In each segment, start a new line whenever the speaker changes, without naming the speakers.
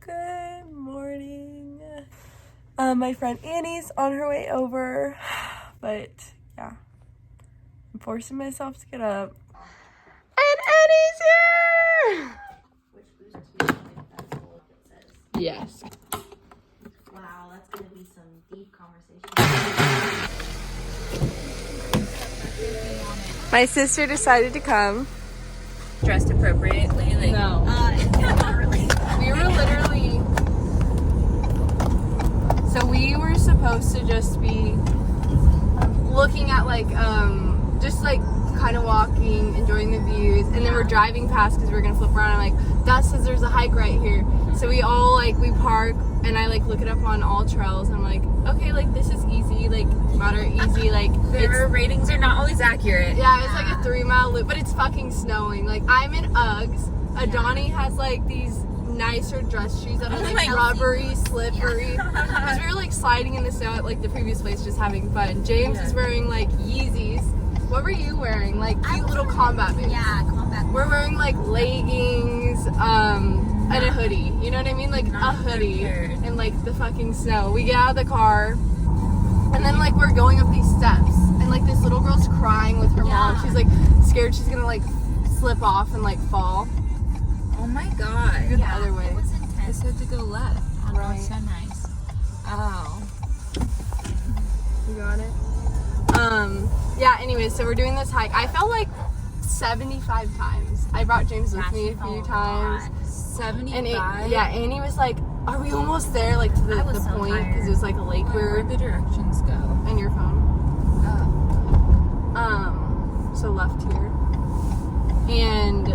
Good morning. My friend Annie's on her way over, but yeah, I'm forcing myself to get up. And Annie's here!
Which boosts you, like that's what it says.
Yes.
Wow, that's gonna be some deep conversation.
My sister decided to come.
Dressed appropriately, like
No.
Not really.
We were literally, so we were supposed to just be looking at like, just like kind of walking, enjoying the views, and then we're driving past because we were gonna flip around. I'm like, that says there's a hike right here. So we all like, we park, and I like look it up on all trails, and I'm like, okay, like this is easy, like moderate easy, like
their ratings are not always accurate.
yeah, it's like a 3-mile loop, but it's fucking snowing. Like I'm in Uggs. Adani has like these nicer dress shoes that are like rubbery, slippery. Because we were like sliding in the snow at like the previous place, just having fun. James is wearing like Yeezys. What were you wearing? Like cute little combat boots.
Yeah, combat.
We're wearing like leggings, and a hoodie. You know what I mean? Like a hoodie in like the fucking snow. We get out of the car, and then like we're going up these steps, and like this little girl's crying with her mom. She's like scared she's gonna like slip off and like fall.
Oh my god.
Go the other way.
It was intense.
I said to go left. Oh,
Right.
so nice. Oh.
You got it? Yeah, anyways, so we're doing this hike. I fell like 75 times. I brought James with me a few times.
75?
And Annie was like, are we almost there? Like to the
so
point,
tired.
because it was like a lake.
Where'd the directions go?
And your phone.
Oh.
So left here. And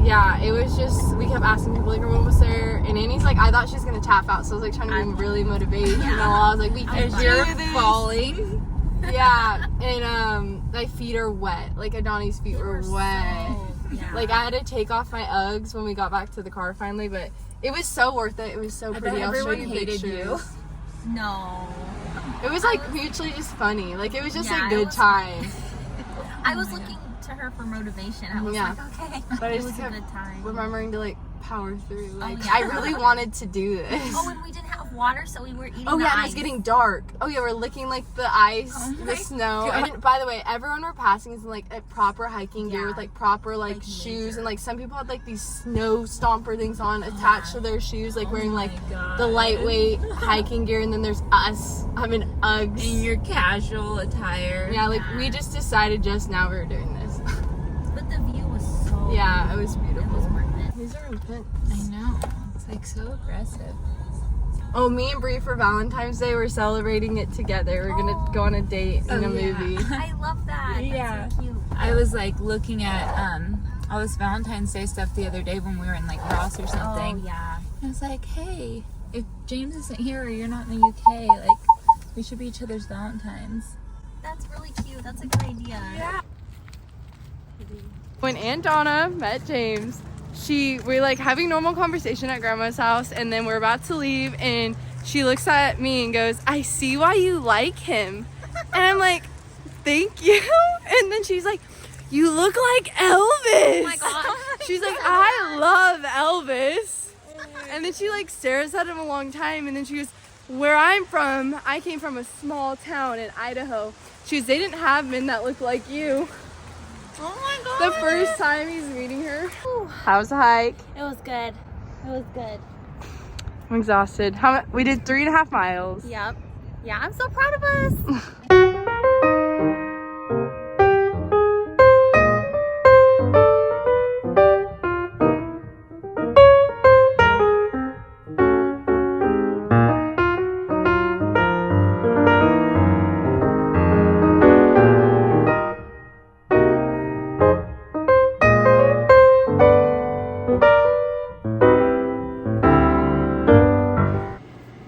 yeah, it was just, we kept asking people like, are we almost there? And Annie's like, I thought she was gonna tap out, so I was like trying to be really motivated. You know, I was like, we can
As you're
do this.
falling.
Yeah, and my feet are wet. Like Adani's feet were wet. Like I had to take off my Uggs when we got back to the car finally, but it was so worth it. It was so pretty. I'll show
everyone
you
hated
pictures.
No.
It was like mutually just funny. Like it was just
Yeah,
a
it
good
was
time.
I was looking to her for motivation. I was like, okay.
But I
it
just
was a
kept
good time.
remembering to like power through. Like
yeah.
I really wanted to do this.
Oh, and we didn't have water, so we were eating
Oh
the
yeah, and it
ice.
was getting dark. Oh yeah, we're licking like the ice, the snow.
God.
And by the way, everyone we're passing is in like a proper hiking gear with like proper like shoes,
major.
and like some people had like these snow stomper things on attached to their shoes, like wearing like the lightweight hiking gear. And then there's us. I'm in Uggs.
In your casual attire.
Yeah, like we just decided just now we were doing this.
But the view was so
Yeah, it was
It was
beautiful.
worth it.
These are intense.
I know. It's like so aggressive.
Oh, me and Bree for Valentine's Day, we're celebrating it together. We're gonna go on a date in a movie.
I love that.
Yeah.
That's so cute.
I was like looking at all this Valentine's Day stuff the other day when we were in like Ross or something.
Oh, yeah.
I was like, hey, if James isn't here or you're not in the UK, like we should be each other's Valentines.
That's really cute. That's a good idea.
Yeah.
When Aunt Donna met James, we're like having normal conversation at grandma's house, and then we're about to leave, and she looks at me and goes, I see why you like him. And I'm like, thank you. And then she's like, you look like Elvis.
Oh my gosh.
She's like, I love Elvis. And then she like stares at him a long time, and then she goes, where I'm from, I came from a small town in Idaho. She goes, they didn't have men that look like you.
Oh my god.
The first time he's meeting her. How's the hike?
It was good. It was good.
I'm exhausted. We did 3.5 miles.
Yep. Yeah, I'm so proud of us.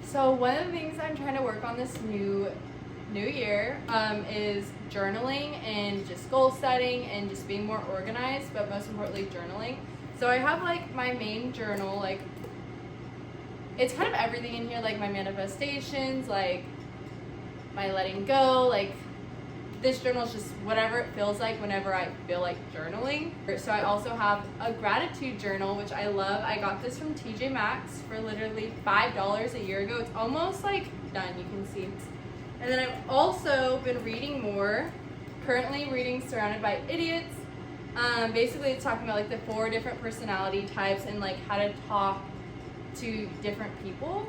So one of the things I'm trying to work on this new year is journaling and just goal setting and just being more organized, but most importantly journaling. So I have like my main journal, like it's kind of everything in here, like my manifestations, like my letting go, like this journal is just whatever it feels like whenever I feel like journaling. So I also have a gratitude journal, which I love. I got this from TJ Maxx for literally $5 a year ago. It's almost like done, you can see. And then I've also been reading more. Currently reading Surrounded by Idiots. Basically it's talking about like the 4 different personality types and like how to talk to different people.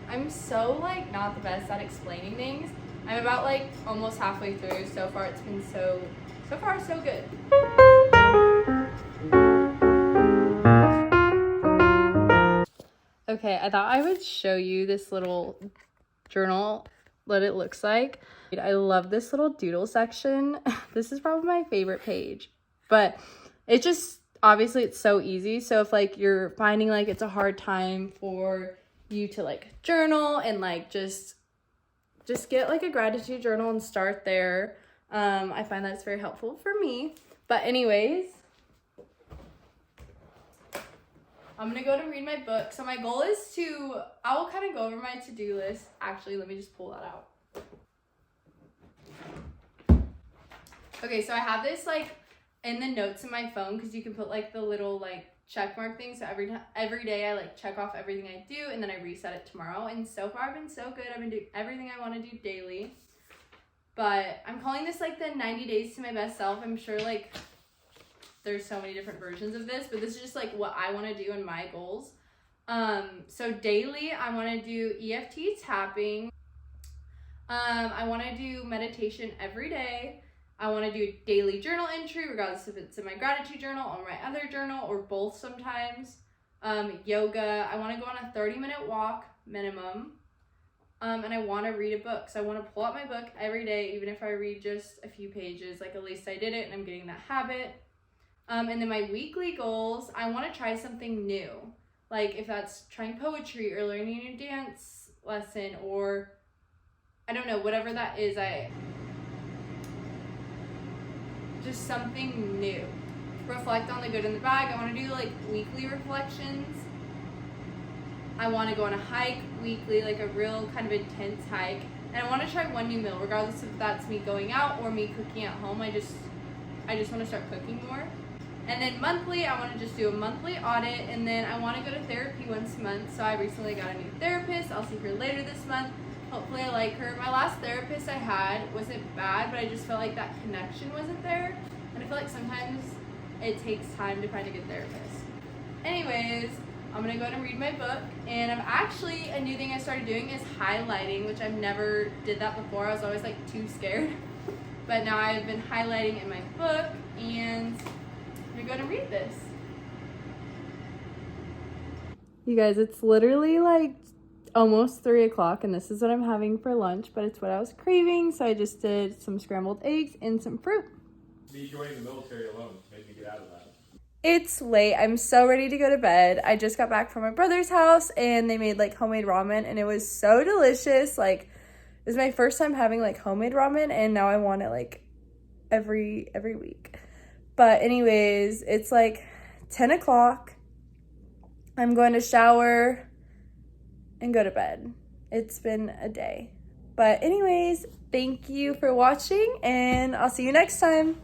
I'm so like not the best at explaining things. I'm about like almost halfway through. So far it's been so far so good. Okay, I thought I would show you this little journal, what it looks like. I love this little doodle section. This is probably my favorite page, but it just, obviously it's so easy. So if like you're finding like it's a hard time for you to like journal and like just get like a gratitude journal and start there. I find that's very helpful for me. But anyways, I'm gonna go to read my book. So my goal is I will kind of go over my to-do list. Actually, let me just pull that out. Okay, so I have this like in the notes in my phone because you can put like the little like check mark thing. So every day I like check off everything I do and then I reset it tomorrow. And so far I've been so good. I've been doing everything I want to do daily. But I'm calling this like the 90 days to my best self. I'm sure like there's so many different versions of this, but this is just like what I want to do and my goals. So daily I want to do EFT tapping. I want to do meditation every day. I want to do daily journal entry, regardless if it's in my gratitude journal or my other journal or both sometimes. Yoga. I want to go on a 30-minute walk minimum. And I want to read a book. So I want to pull out my book every day, even if I read just a few pages. Like at least I did it and I'm getting that habit. And then my weekly goals, I want to try something new. Like if that's trying poetry or learning a new dance lesson or I don't know, whatever that is, just something new. Reflect on the good and the bad. I want to do like weekly reflections. I want to go on a hike weekly, like a real kind of intense hike. And I want to try one new meal, regardless if that's me going out or me cooking at home. I just want to start cooking more. And then monthly, I want to just do a monthly audit. And then I want to go to therapy once a month. So I recently got a new therapist. I'll see her later this month. Hopefully I like her. My last therapist I had wasn't bad, but I just felt like that connection wasn't there. And I feel like sometimes it takes time to find a good therapist. Anyways, I'm going to go ahead and read my book. And I'm actually, a new thing I started doing is highlighting, which I've never did that before. I was always like too scared. But now I've been highlighting in my book and I'm going to go ahead and read this. You guys, it's literally like almost 3 o'clock and this is what I'm having for lunch, but it's what I was craving. So I just did some scrambled eggs and some fruit.
Me joining the military alone made me get out of that.
It's late. I'm so ready to go to bed. I just got back from my brother's house and they made like homemade ramen and it was so delicious. Like it was my first time having like homemade ramen and now I want it like every week. But anyways, it's like 10 o'clock. I'm going to shower and go to bed. It's been a day. But anyways, thank you for watching and I'll see you next time.